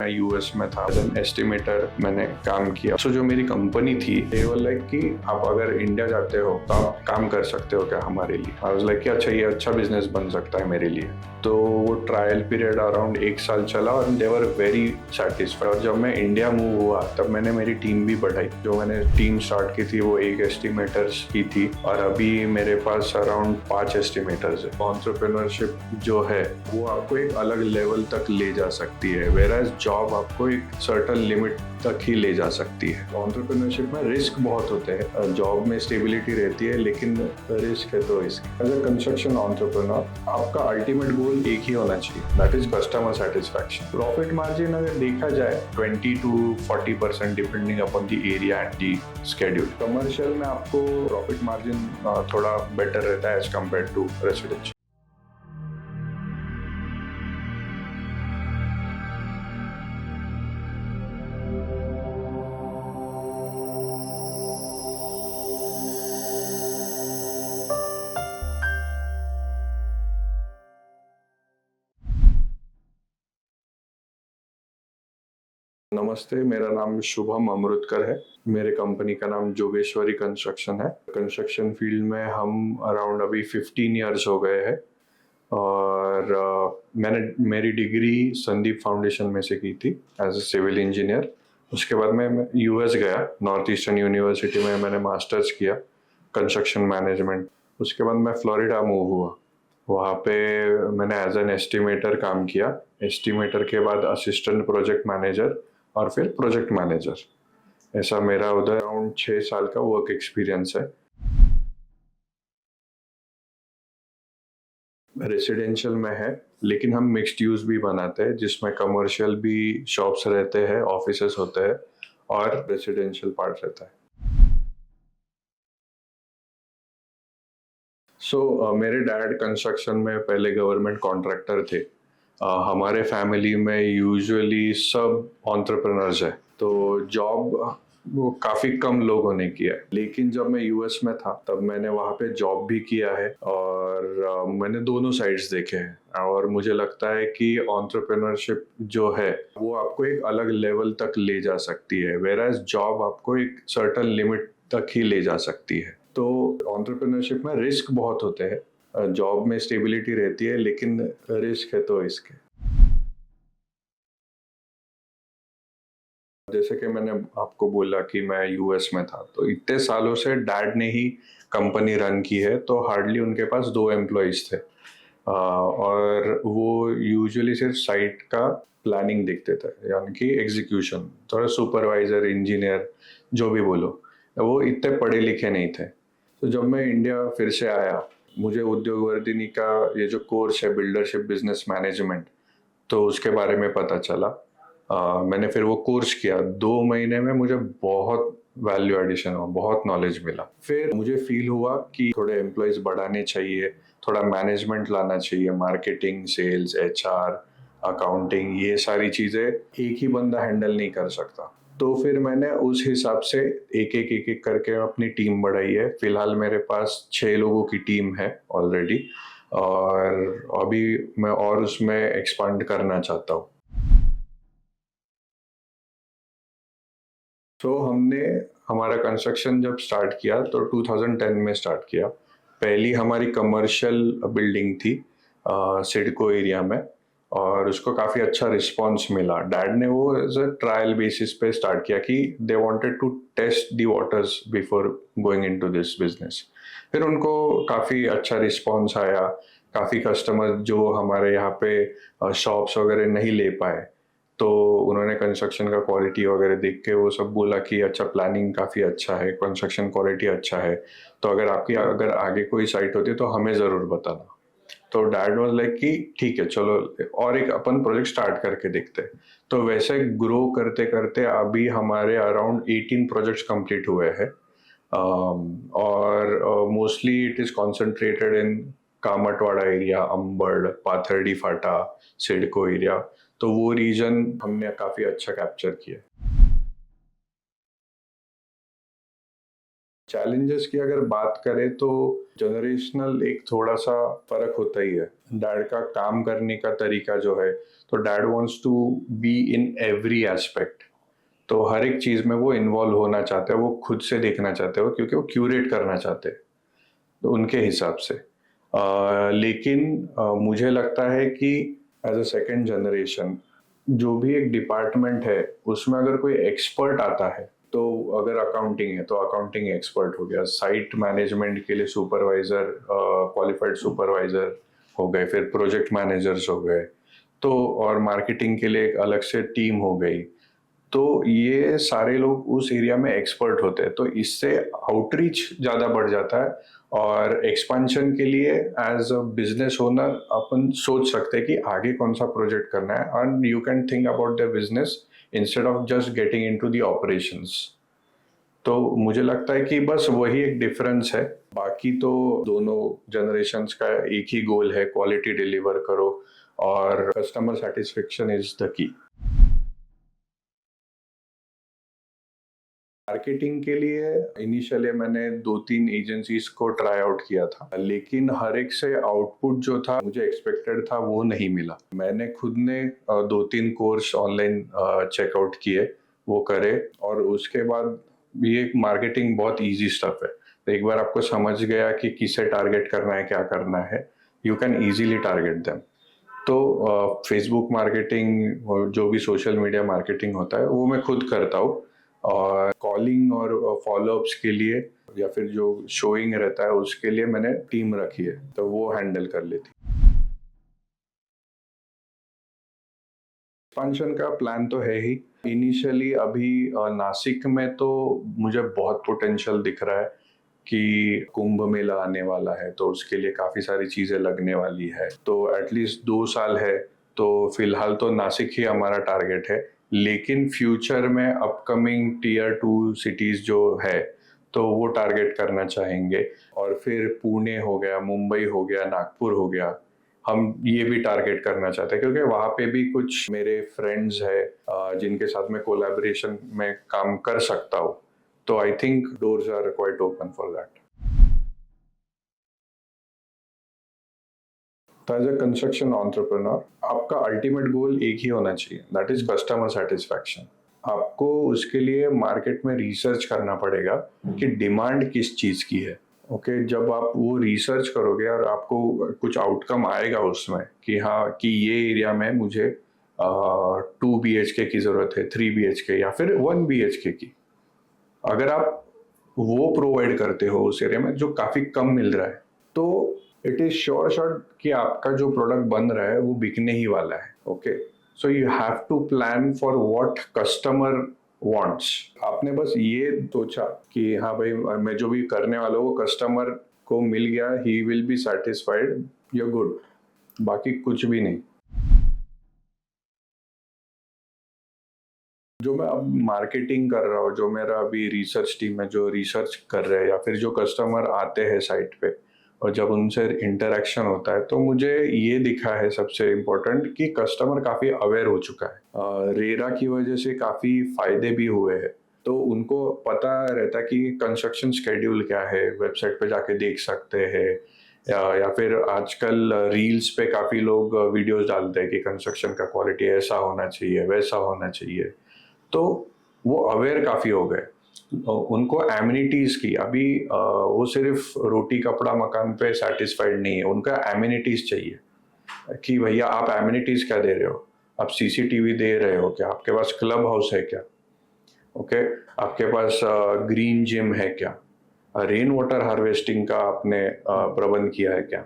US में था, as an estimator मैंने काम किया। सो जो मेरी कंपनी थी दे वर लाइक कि आप अगर इंडिया जाते हो तो आप काम कर सकते हो क्या हमारे लिए। आई वाज लाइक कि अच्छा ये अच्छा बिजनेस बन सकता है मेरे लिए। तो वो ट्रायल पीरियड अराउंड 1 साल चला और दे वर वेरी सेटिस्फाइड। और जब मैं इंडिया मूव हुआ तब मैंने मेरी टीम भी बढ़ाई। जो मैंने टीम स्टार्ट की थी वो 1 एस्टिमेटर्स की थी और अभी मेरे पास अराउंड 5 एस्टिमेटर्स है। एंटरप्रेन्योरशिप जो है वो आपको एक अलग लेवल तक ले जा सकती है, वेयरएज जॉब आपको एक सर्टेन लिमिट तक ही ले जा सकती है। एंटरप्रेन्योरशिप में रिस्क बहुत होते हैं। जॉब में स्टेबिलिटी रहती है लेकिन रिस्क है तो risk. As a construction entrepreneur आपका अल्टीमेट गोल एक ही होना चाहिए, that is customer satisfaction. Profit margin अगर देखा जाए 20 to 40% depending upon the area and the schedule. Commercial में आपको प्रॉफिट मार्जिन थोड़ा बेटर रहता है एज कम्पेयर टू रेसिडेंशियल। नमस्ते, मेरा नाम शुभम अमृतकर है। मेरे कंपनी का नाम जोगेश्वरी कंस्ट्रक्शन है। कंस्ट्रक्शन फील्ड में हम अराउंड अभी 15 ईयर्स हो गए हैं और मैंने मेरी डिग्री संदीप फाउंडेशन में से की थी एज ए सिविल इंजीनियर। उसके बाद मैं यूएस गया, नॉर्थ ईस्टर्न यूनिवर्सिटी में मैंने मास्टर्स किया कंस्ट्रक्शन मैनेजमेंट। उसके बाद मैं फ्लोरिडा मूव हुआ। वहाँ पे मैंने एज एन एस्टिमेटर काम किया। एस्टिमेटर के बाद असिस्टेंट प्रोजेक्ट मैनेजर और फिर प्रोजेक्ट मैनेजर। ऐसा मेरा उधर अराउंड 6 साल का वर्क एक्सपीरियंस है। रेसिडेंशियल में है लेकिन हम मिक्स्ड यूज भी बनाते हैं, जिसमें कमर्शियल भी शॉप्स रहते हैं, ऑफिसेस होते हैं और रेसिडेंशियल पार्ट रहता है। मेरे डैड कंस्ट्रक्शन में पहले गवर्नमेंट कॉन्ट्रैक्टर थे। हमारे फैमिली में यूजुअली सब एंटरप्रेन्योर्स है, तो जॉब वो काफ़ी कम लोगों ने किया है। लेकिन जब मैं यूएस में था तब मैंने वहाँ पे जॉब भी किया है और मैंने दोनों साइड्स देखे हैं और मुझे लगता है कि एंटरप्रेन्योरशिप जो है वो आपको एक अलग लेवल तक ले जा सकती है, वेयरएज जॉब आपको एक सर्टेन लिमिट तक ही ले जा सकती है। तो एंटरप्रेन्योरशिप में रिस्क बहुत होते हैं। जॉब में स्टेबिलिटी रहती है लेकिन रिस्क है तो रिस्क है। जैसे कि मैंने आपको बोला कि मैं यूएस में था, तो इतने सालों से डैड ने ही कंपनी रन की है, तो हार्डली उनके पास 2 एम्प्लॉयज थे। और वो यूजुअली सिर्फ साइट का प्लानिंग देखते थे, यानी कि एग्जीक्यूशन। थोड़ा सुपरवाइजर इंजीनियर जो भी बोलो, वो इतने पढ़े लिखे नहीं थे। तो जब मैं इंडिया फिर से आया, मुझे उद्योग वर्धिनी का ये जो कोर्स है बिल्डरशिप बिजनेस मैनेजमेंट, तो उसके बारे में पता चला। मैंने फिर वो कोर्स किया। 2 महीने में मुझे बहुत वैल्यू एडिशन हुआ, बहुत नॉलेज मिला। फिर मुझे फील हुआ कि थोड़े एम्प्लॉयज बढ़ाने चाहिए, थोड़ा मैनेजमेंट लाना चाहिए, मार्केटिंग, सेल्स, एचआर, अकाउंटिंग, ये सारी चीज़ें एक ही बंदा हैंडल नहीं कर सकता। तो फिर मैंने उस हिसाब से एक एक करके अपनी टीम बढ़ाई है। फिलहाल मेरे पास 6 लोगों की टीम है ऑलरेडी और अभी मैं और उसमें एक्सपांड करना चाहता हूँ। हमने हमारा कंस्ट्रक्शन जब स्टार्ट किया तो 2010 में स्टार्ट किया। पहली हमारी कमर्शियल बिल्डिंग थी सिडको एरिया में और उसको काफ़ी अच्छा रिस्पांस मिला। डैड ने वो एज अ ट्रायल बेसिस पे स्टार्ट किया कि they wanted to test the waters before going into this business. फिर उनको काफ़ी अच्छा रिस्पांस आया। काफ़ी कस्टमर जो हमारे यहाँ पे शॉप्स वगैरह नहीं ले पाए, तो उन्होंने कंस्ट्रक्शन का क्वालिटी वगैरह देख के वो सब बोला कि अच्छा, प्लानिंग काफ़ी अच्छा है, कंस्ट्रक्शन क्वालिटी अच्छा है, तो अगर आगे कोई साइट होती है तो हमें ज़रूर बताना। तो डैड वाज लाइक कि ठीक है, चलो और एक अपन प्रोजेक्ट स्टार्ट करके देखते हैं। तो वैसे ग्रो करते करते अभी हमारे अराउंड 18 प्रोजेक्ट्स कंप्लीट हुए हैं और mostly it is concentrated in Kamatwada area, Ambad, Pathardi Phata, CIDCO area. तो वो रीजन हमने काफ़ी अच्छा कैप्चर किया। चैलेंजेस की अगर बात करें तो जनरेशनल एक थोड़ा सा फर्क होता ही है। डैड का काम करने का तरीका जो है, तो dad wants to be in every aspect. तो हर एक चीज में वो इन्वॉल्व होना चाहते हैं, वो खुद से देखना चाहते हो क्योंकि वो क्यूरेट करना चाहते हैं तो उनके हिसाब से। लेकिन मुझे लगता है कि एज अ सेकेंड जनरेशन जो भी एक डिपार्टमेंट है उसमें अगर कोई एक्सपर्ट आता है, तो अगर अकाउंटिंग है तो अकाउंटिंग एक्सपर्ट हो गया, साइट मैनेजमेंट के लिए सुपरवाइजर, क्वालिफाइड सुपरवाइजर हो गए, फिर प्रोजेक्ट मैनेजर्स हो गए, तो और मार्केटिंग के लिए एक अलग से टीम हो गई। तो ये सारे लोग उस एरिया में एक्सपर्ट होते हैं, तो इससे आउटरीच ज़्यादा बढ़ जाता है। और एक्सपांशन के लिए एज अ बिजनेस ओनर अपन सोच सकते हैं कि आगे कौन सा प्रोजेक्ट करना है, and you can think about the business instead of just getting into the operations. तो मुझे लगता है कि बस वही एक डिफरेंस है, बाकी तो दोनों जनरेशन्स का एक ही गोल है, क्वालिटी डिलीवर करो और customer satisfaction is the key. Marketing के लिए इनिशियली मैंने 2-3 एजेंसीज को ट्राई आउट किया था, लेकिन हर एक से आउटपुट जो था मुझे एक्सपेक्टेड था वो नहीं मिला। मैंने खुद ने 2-3 कोर्स ऑनलाइन चेकआउट किए, वो करे, और उसके बाद ये मार्केटिंग बहुत इजी स्टफ है। तो एक बार आपको समझ गया कि किसे टारगेट करना है, क्या करना है, you can easily target them. तो फेसबुक मार्केटिंग, जो भी सोशल मीडिया मार्केटिंग होता है वो मैं खुद करता हूँ, और कॉलिंग और फॉलोअप्स के लिए या फिर जो शोइंग रहता है उसके लिए मैंने टीम रखी है, तो वो हैंडल कर लेती। एक्सपांशन का प्लान तो है ही। इनिशियली अभी नासिक में तो मुझे बहुत पोटेंशियल दिख रहा है कि कुंभ मेला आने वाला है, तो उसके लिए काफ़ी सारी चीज़ें लगने वाली है, तो एटलीस्ट 2 साल है। तो फिलहाल तो नासिक ही हमारा टारगेट है, लेकिन फ्यूचर में अपकमिंग टीयर 2 सिटीज़ जो है तो वो टारगेट करना चाहेंगे। और फिर पुणे हो गया, मुंबई हो गया, नागपुर हो गया, हम ये भी टारगेट करना चाहते हैं क्योंकि वहाँ पे भी कुछ मेरे फ्रेंड्स हैं जिनके साथ मैं कोलैबोरेशन में काम कर सकता हूँ। तो I think doors are quite open for that. तो एज अ कंस्ट्रक्शन एंटरप्रेन्योर आपका अल्टीमेट गोल एक ही होना चाहिए, दैट इज कस्टमर सेटिस्फैक्शन। आपको उसके लिए मार्केट में रिसर्च करना पड़ेगा कि डिमांड किस चीज़ की है। ओके, जब आप वो रिसर्च करोगे और आपको कुछ आउटकम आएगा उसमें कि हाँ कि ये एरिया में मुझे 2 BHK की ज़रूरत है, 3 BHK या फिर 1 BHK की, अगर आप वो प्रोवाइड करते हो उस एरिया में जो काफ़ी कम मिल रहा है, तो इट इज श्योर शॉट कि आपका जो प्रोडक्ट बन रहा है वो बिकने ही वाला है। Okay, so you have to plan for what customer wants. आपने बस ये सोचा कि हाँ भाई मैं जो भी करने वाला हूँ वो कस्टमर को मिल गया, he will be satisfied, you are good, बाकी कुछ भी नहीं। जो मैं अब मार्केटिंग कर रहा हूँ, जो मेरा अभी रिसर्च टीम है जो रिसर्च कर रहे हैं, या फिर जो कस्टमर आते हैं साइट पे और जब उनसे इंटरेक्शन होता है, तो मुझे ये दिखा है सबसे इम्पोर्टेंट कि कस्टमर काफ़ी अवेयर हो चुका है। रेरा की वजह से काफ़ी फायदे भी हुए हैं, तो उनको पता रहता है कि कंस्ट्रक्शन स्केड्यूल क्या है, वेबसाइट पे जाके देख सकते हैं, या फिर आजकल रील्स पे काफ़ी लोग वीडियोस डालते हैं कि कंस्ट्रक्शन का क्वालिटी ऐसा होना चाहिए, वैसा होना चाहिए। तो वो अवेयर काफ़ी हो गए। उनको एमिनिटीज़ की अभी वो सिर्फ रोटी कपड़ा मकान पे सेटिस्फाइड नहीं है, उनका एमिनिटीज़ चाहिए कि भैया आप एमिनिटीज़ क्या दे रहे हो, आप सीसीटीवी दे रहे हो क्या, आपके पास क्लब हाउस है क्या, ओके, आपके पास ग्रीन जिम है क्या, रेन वाटर हार्वेस्टिंग का आपने प्रबंध किया है क्या,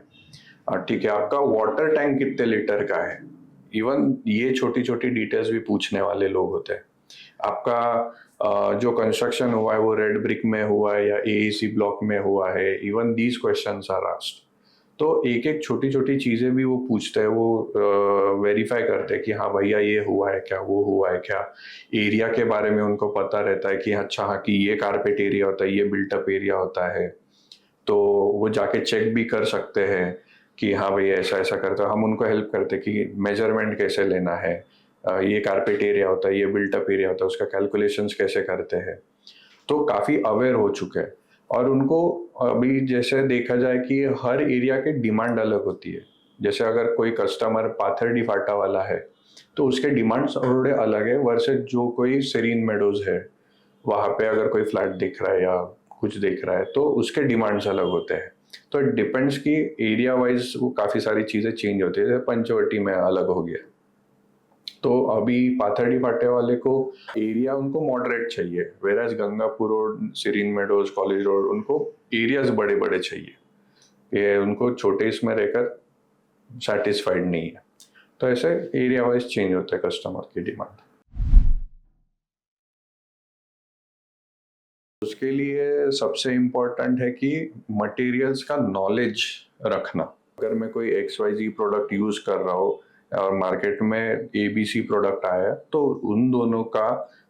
ठीक है, आपका वाटर टैंक कितने लीटर का है। इवन ये छोटी छोटी डिटेल्स भी पूछने वाले लोग होते हैं। आपका जो कंस्ट्रक्शन हुआ है वो रेड ब्रिक में हुआ है या एईसी ब्लॉक में हुआ है, even these questions are asked. तो एक एक छोटी छोटी चीज़ें भी वो पूछते हैं, वो वेरीफाई करते हैं कि हाँ भैया ये हुआ है क्या, वो हुआ है क्या। एरिया के बारे में उनको पता रहता है कि अच्छा हाँ कि ये कारपेट एरिया होता है, ये बिल्टअप एरिया होता है, तो वो जाके चेक भी कर सकते हैं कि हाँ भाई ऐसा ऐसा करता है। हम उनको हेल्प करते हैं कि मेजरमेंट कैसे लेना है, ये कारपेट एरिया होता है, ये बिल्टअप एरिया होता है, उसका कैलकुलेशंस कैसे करते हैं। तो काफ़ी अवेयर हो चुके हैं। और उनको अभी जैसे देखा जाए कि हर एरिया की डिमांड अलग होती है। जैसे अगर कोई कस्टमर पाथरडी फाटा वाला है तो उसके डिमांड्स थोड़े अलग है वर्सेस जो कोई सेरीन मेडोज है, वहाँ पे अगर कोई फ्लैट दिख रहा है या कुछ दिख रहा है तो उसके डिमांड्स अलग होते हैं। तो इट डिपेंड्स कि एरिया वाइज वो काफ़ी सारी चीज़ें चेंज होती है। जैसे पंचवटी में अलग हो गया, तो अभी पाथरडी फाटे वाले को एरिया उनको मॉडरेट चाहिए, whereas Gangapur Road, Serene Meadows, College Road उनको एरियाज बड़े बड़े चाहिए। ये उनको छोटे इसमें रहकर सेटिस्फाइड नहीं है। तो ऐसे एरिया वाइज चेंज होता है कस्टमर की डिमांड। उसके लिए सबसे इम्पोर्टेंट है कि मटेरियल्स का नॉलेज रखना। अगर मैं कोई XYZ प्रोडक्ट यूज कर रहा हूँ और मार्केट में ABC प्रोडक्ट आया है तो उन दोनों का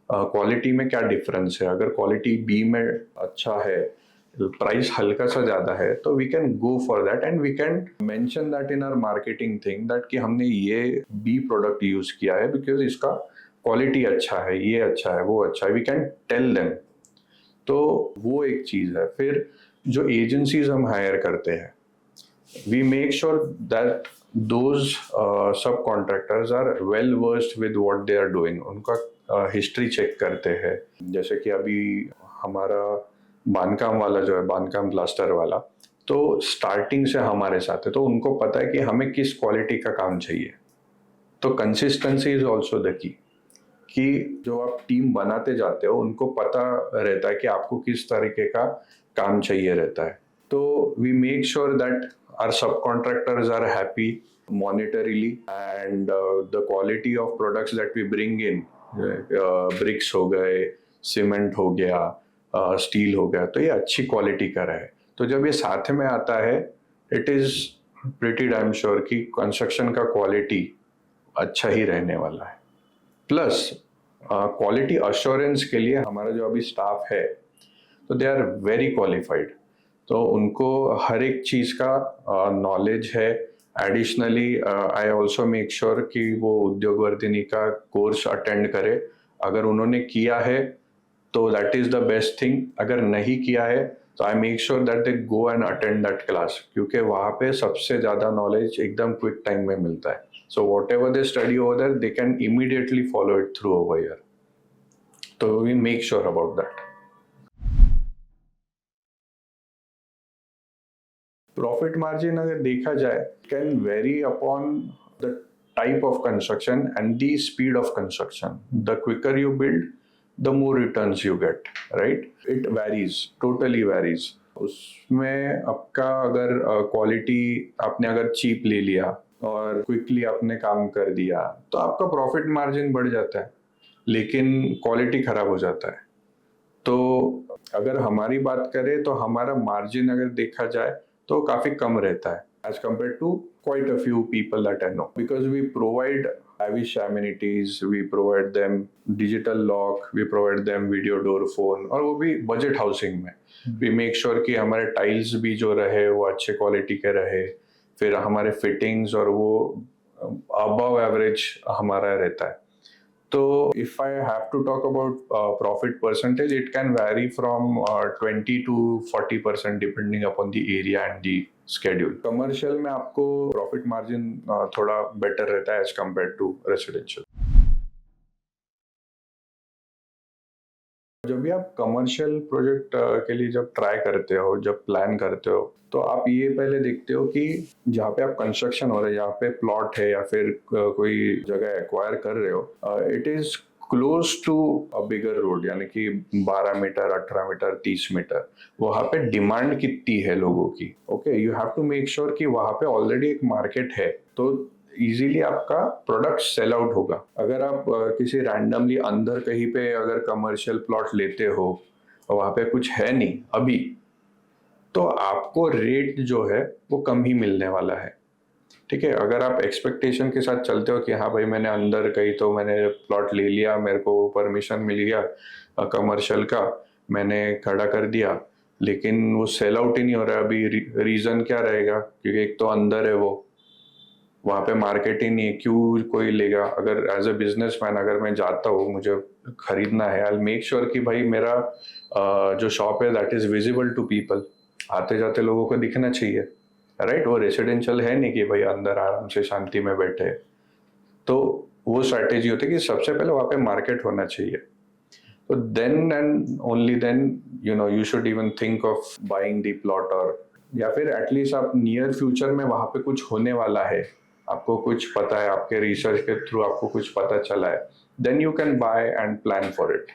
क्वालिटी में क्या डिफरेंस है। अगर क्वालिटी B में अच्छा है, प्राइस हल्का सा ज्यादा है, तो we can go for that and we can mention that in our marketing thing that कि हमने ये B प्रोडक्ट यूज किया है बिकॉज इसका क्वालिटी अच्छा है, ये अच्छा है, वो अच्छा है, वी कैन टेल देम। तो वो एक चीज है। फिर जो एजेंसीज हम हायर करते हैं, we make sure that those subcontractors are well versed with what they are doing. उनका हिस्ट्री चेक करते हैं। जैसे कि अभी हमारा बांधकाम वाला जो है, बांधकाम प्लास्टर वाला, तो स्टार्टिंग से हमारे साथ है, तो उनको पता है कि हमें किस क्वालिटी का काम चाहिए। तो consistency is also the key, कि जो आप टीम बनाते जाते हो उनको पता रहता है कि आपको किस तरीके का काम चाहिए रहता है। तो we make sure that our subcontractors are happy monetarily and the quality of products that we bring in, bricks हो गए, सीमेंट हो गया, स्टील हो गया, तो ये अच्छी क्वालिटी का रहे। तो जब ये साथ में आता है, it is pretty damn sure कि कंस्ट्रक्शन का क्वालिटी अच्छा ही रहने वाला है। प्लस क्वालिटी अश्योरेंस के लिए हमारा जो अभी स्टाफ है, तो दे आर वेरी क्वालिफाइड। तो उनको हर एक चीज़ का नॉलेज है। Additionally I also make sure कि वो उद्योग वर्धिनी का कोर्स अटेंड करे। अगर उन्होंने किया है तो that is the best thing, अगर नहीं किया है तो I make sure that they go and attend that class, क्योंकि वहाँ पे सबसे ज़्यादा नॉलेज एकदम क्विक टाइम में मिलता है। So whatever they study over there, they can immediately follow it through over here. So we make sure about that. Profit margin अगर देखा जाए can vary upon the type of construction and the speed of construction. The quicker you build, the more returns you get, right? It varies, totally varies. उसमें आपका अगर quality आपने अगर cheap ले लिया और क्विकली आपने काम कर दिया तो आपका प्रॉफिट मार्जिन बढ़ जाता है, लेकिन क्वालिटी खराब हो जाता है। तो अगर हमारी बात करें तो हमारा मार्जिन अगर देखा जाए तो काफी कम रहता है as compare to quite a few people that I know, because we provide lavish amenities, we provide them digital lock, we provide them video door phone, और वो भी बजट हाउसिंग में। we make sure कि हमारे tiles भी जो रहे वो अच्छे क्वालिटी के रहे, फिर हमारे फिटिंग्स और वो अबव एवरेज हमारा रहता है। तो if I have to talk about profit percentage, it can vary from 20 to 40% depending upon the area and the schedule. Commercial में आपको प्रॉफिट मार्जिन थोड़ा बेटर रहता है एज कम्पेयर टू रेसिडेंशियल। जब भी आप कमर्शियल प्रोजेक्ट के लिए जब ट्राई करते हो, जब प्लान करते हो, तो आप ये पहले देखते हो कि जहाँ पे आप कंस्ट्रक्शन हो रहा है, जहाँ पे प्लॉट है या फिर कोई जगह एक्वायर कर रहे हो, it is close to a bigger road, यानी कि 12 मीटर, 18 मीटर, 30 मीटर। वहाँ पे डिमांड कितनी है लोगों की, okay, you have to make sure कि वहाँ पे ऑलरेडी एक मार्केट है, तो इजीली आपका प्रोडक्ट सेल आउट होगा। अगर आप किसी रैंडमली अंदर कहीं पे अगर कमर्शियल प्लॉट लेते हो और वहाँ पे कुछ है नहीं अभी, तो आपको रेट जो है वो कम ही मिलने वाला है। ठीक है, अगर आप एक्सपेक्टेशन के साथ चलते हो कि हाँ भाई मैंने अंदर कहीं तो मैंने प्लॉट ले लिया, मेरे को परमिशन मिल गया कमर्शियल का, मैंने खड़ा कर दिया, लेकिन वो सेल आउट ही नहीं हो रहा है अभी। रीज़न क्या रहेगा? क्योंकि एक तो अंदर है वो, वहाँ पे मार्केट ही नहीं है, क्यों कोई लेगा? अगर एज अ बिजनेसमैन अगर मैं जाता हूँ, मुझे खरीदना है, आई मेक श्योर कि भाई मेरा जो शॉप है that is visible to people, आते जाते लोगों को दिखना चाहिए, राइट? वो रेसिडेंशियल है नहीं कि भाई अंदर आराम से शांति में बैठे। तो वो स्ट्रैटेजी होती है कि सबसे पहले वहाँ पे मार्केट होना चाहिए। तो then and only then you should even think of buying the plot, और या फिर एटलीस्ट आप नियर फ्यूचर में वहाँ पे कुछ होने वाला है, आपको कुछ पता है, आपके रिसर्च के थ्रू आपको कुछ पता चला है, then you can buy and plan for it.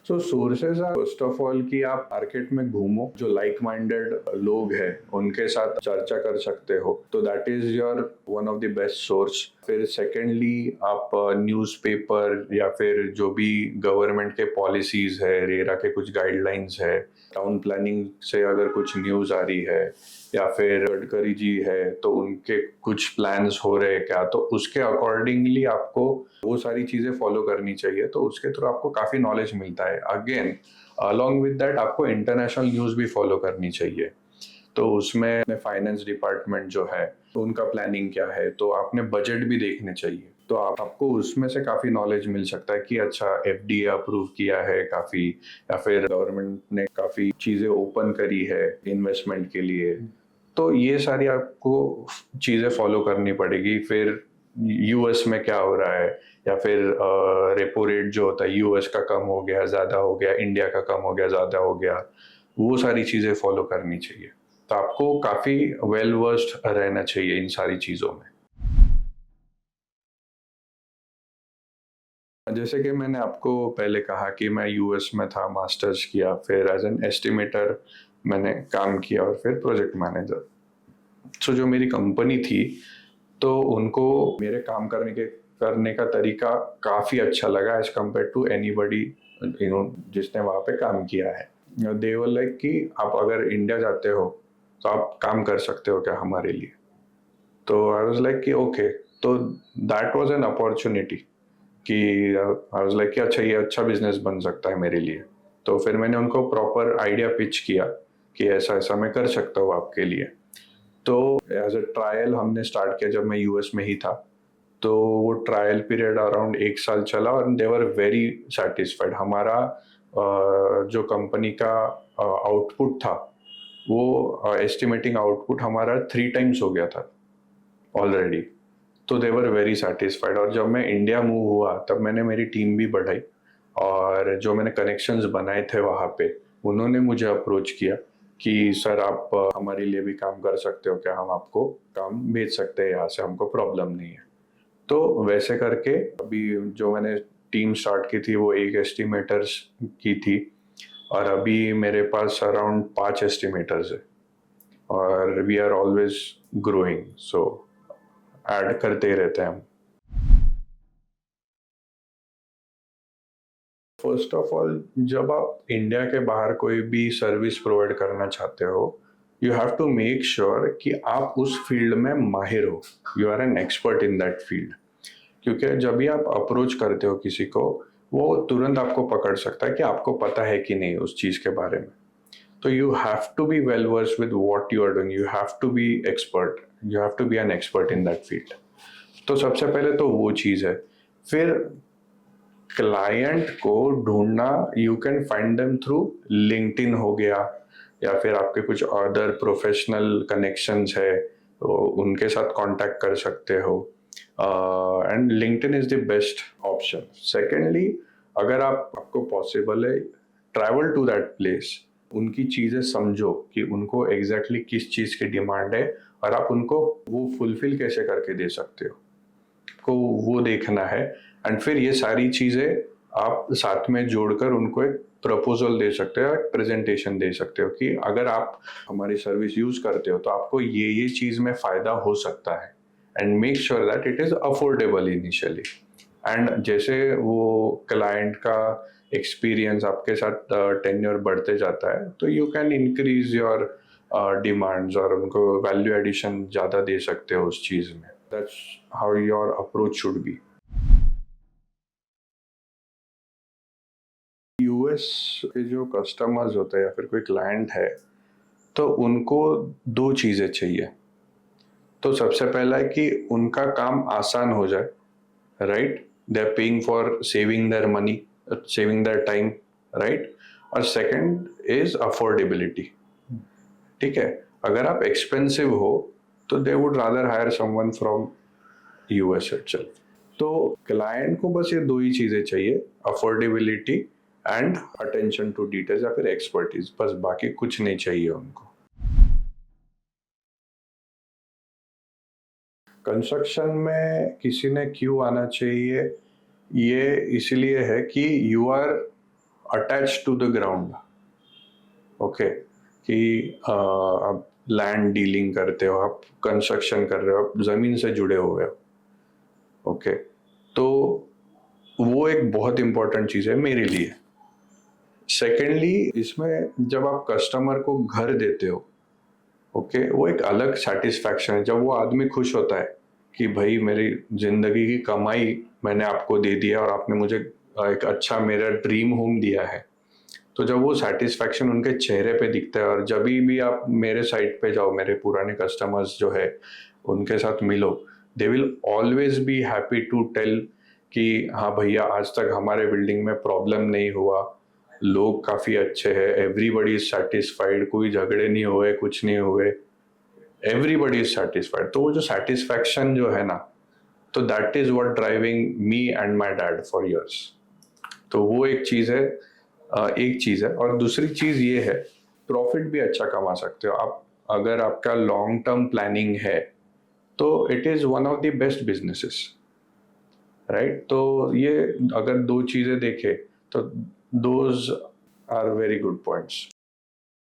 So sources are first of all कि आप मार्केट में घूमो, जो लाइक माइंडेड लोग हैं उनके साथ चर्चा कर सकते हो, तो that is your one of the best source. फिर सेकेंडली आप न्यूज़पेपर या फिर जो भी गवर्नमेंट के पॉलिसीज है, रेरा के कुछ गाइडलाइंस है, टाउन प्लानिंग से अगर कुछ न्यूज़ आ रही है, या फिर गडकरी जी है तो उनके कुछ प्लान्स हो रहे हैं क्या, तो उसके अकॉर्डिंगली आपको वो सारी चीजें फॉलो करनी चाहिए, तो उसके थ्रू आपको काफी नॉलेज मिलता है। अगेन अलॉन्ग विद दैट आपको इंटरनेशनल न्यूज भी फॉलो करनी चाहिए, तो उसमें फाइनेंस डिपार्टमेंट जो है तो उनका प्लानिंग क्या है, तो आपने बजट भी देखने चाहिए, तो आपको उसमें से काफी नॉलेज मिल सकता है कि अच्छा एफडीए अप्रूव किया है काफी, या फिर गवर्नमेंट ने काफी चीजें ओपन करी है इन्वेस्टमेंट के लिए, तो ये सारी आपको चीजें फॉलो करनी पड़ेगी। फिर यूएस में क्या हो रहा है, या फिर रेपो रेट जो होता है यूएस का कम हो गया, ज्यादा हो गया, इंडिया का कम हो गया, ज्यादा हो गया, वो सारी चीजें फॉलो करनी चाहिए। तो आपको काफी वेल वर्स्ड रहना चाहिए इन सारी चीजों में। जैसे कि मैंने आपको पहले कहा कि मैं यूएस में था, मास्टर्स किया, फिर एज एन एस्टिमेटर मैंने काम किया, और फिर प्रोजेक्ट मैनेजर। सो जो मेरी कंपनी थी, तो उनको मेरे काम करने का तरीका काफ़ी अच्छा लगा एज कम्पेयर टू एनीबडी जिसने वहाँ पे काम किया है। दे वर लाइक कि आप अगर इंडिया जाते हो तो आप काम कर सकते हो क्या हमारे लिए? तो आई वाज लाइक कि ओके, तो दैट वाज एन अपॉर्चुनिटी कि आई वाज लाइक कि अच्छा ये अच्छा बिजनेस बन सकता है मेरे लिए। तो फिर मैंने उनको प्रॉपर आइडिया पिच किया कि ऐसा ऐसा मैं कर सकता हूँ आपके लिए। तो एज अ ट्रायल हमने स्टार्ट किया जब मैं यूएस में ही था, तो वो ट्रायल पीरियड अराउंड 1 साल चला, और दे वर वेरी सेटिस्फाइड। हमारा जो कंपनी का आउटपुट था, वो एस्टिमेटिंग आउटपुट हमारा 3 टाइम्स हो गया था ऑलरेडी। तो दे वर वेरी सेटिस्फाइड, और जब मैं इंडिया मूव हुआ तब मैंने मेरी टीम भी बढ़ाई, और जो मैंने कनेक्शंस बनाए थे वहाँ पे, उन्होंने मुझे अप्रोच किया कि सर आप हमारे लिए भी काम कर सकते हो क्या, हम आपको काम भेज सकते हैं यहाँ से, हमको प्रॉब्लम नहीं है। तो वैसे करके अभी जो मैंने टीम स्टार्ट की थी वो एक एस्टिमेटर्स की थी, और अभी मेरे पास अराउंड 5 एस्टिमेटर्स है, और we are always growing, so add करते ही रहते हैं हम। फर्स्ट ऑफ ऑल, जब आप इंडिया के बाहर कोई भी सर्विस प्रोवाइड करना चाहते हो, you have to make sure कि आप उस फील्ड में माहिर हो, you are an expert in that field. क्योंकि जब भी आप अप्रोच करते हो किसी को, वो तुरंत आपको पकड़ सकता है कि आपको पता है कि नहीं उस चीज़ के बारे में। तो you have to be well versed with what you are doing, you have to be expert, you have to be an expert in that field. तो सबसे पहले तो वो चीज़ है। फिर क्लाइंट को ढूंढना, you can find them through LinkedIn हो गया, या फिर आपके कुछ अदर प्रोफेशनल कनेक्शंस है तो उनके साथ कांटेक्ट कर सकते हो, and LinkedIn is the best option. Secondly, अगर आपको पॉसिबल है, ट्रैवल टू दैट प्लेस, उनकी चीज़ें समझो कि उनको एग्जैक्टली किस चीज़ की डिमांड है, और आप उनको वो फुलफिल कैसे करके दे सकते हो, को वो देखना है। एंड फिर ये सारी चीज़ें आप साथ में जोड़कर उनको एक प्रपोजल दे सकते हो, एक प्रेजेंटेशन दे सकते हो कि अगर आप हमारी सर्विस यूज करते हो तो आपको ये चीज़ में फ़ायदा हो सकता है, and make sure that it is affordable initially. And जैसे वो क्लाइंट का एक्सपीरियंस आपके साथ टेन्योर बढ़ते जाता है, तो you can increase your demands, और उनको वैल्यू एडिशन ज़्यादा दे सकते हो उस चीज़ में। That's how your approach should be. US के जो कस्टमर्स होते हैं या फिर कोई क्लाइंट है, तो उनको दो चीज़ें चाहिए। तो सबसे पहला है कि उनका काम आसान हो जाए, right? They are paying for saving their money, saving their time, right? और सेकंड इज अफोर्डेबिलिटी। ठीक है, अगर आप एक्सपेंसिव हो तो they would rather hire someone from US itself. तो क्लाइंट को बस ये दो ही चीजें चाहिए, affordability and attention to details या फिर एक्सपर्टीज, बस बाकी कुछ नहीं चाहिए उनको। कंस्ट्रक्शन में किसी ने क्यों आना चाहिए, ये इसलिए है कि you are attach to the ground. Okay, कि आप लैंड डीलिंग करते हो, आप कंस्ट्रक्शन कर रहे हो, आप जमीन से जुड़े हुए हो। ओके, तो वो एक बहुत इंपॉर्टेंट चीज़ है मेरे लिए। सेकेंडली, इसमें जब आप कस्टमर को घर देते हो, ओके, वो एक अलग सेटिस्फैक्शन है जब वो आदमी खुश होता है कि भाई मेरी जिंदगी की कमाई मैंने आपको दे दिया और आपने मुझे एक अच्छा मेरा ड्रीम होम दिया है। तो जब वो सेटिस्फैक्शन उनके चेहरे पे दिखता है, और जब भी आप मेरे साइट पे जाओ, मेरे पुराने कस्टमर्स जो है उनके साथ मिलो, they will always be happy to tell कि हाँ भैया, आज तक हमारे बिल्डिंग में प्रॉब्लम नहीं हुआ, लोग काफ़ी अच्छे हैं, एवरीबडी इज सेटिस्फाइड, कोई झगड़े नहीं हुए, कुछ नहीं हुए, एवरीबडी इज सेटिस्फाइड। तो वो जो सेटिस्फैक्शन जो है ना, तो that is what driving me and my dad for years. तो वो एक चीज़ है, एक चीज़ है। और दूसरी चीज़ ये है, प्रॉफिट भी अच्छा कमा सकते हो आप अगर आपका लॉन्ग टर्म प्लानिंग है, तो it is one of the best businesses, right? तो ये अगर दो चीज़ें देखें तो those are very good points.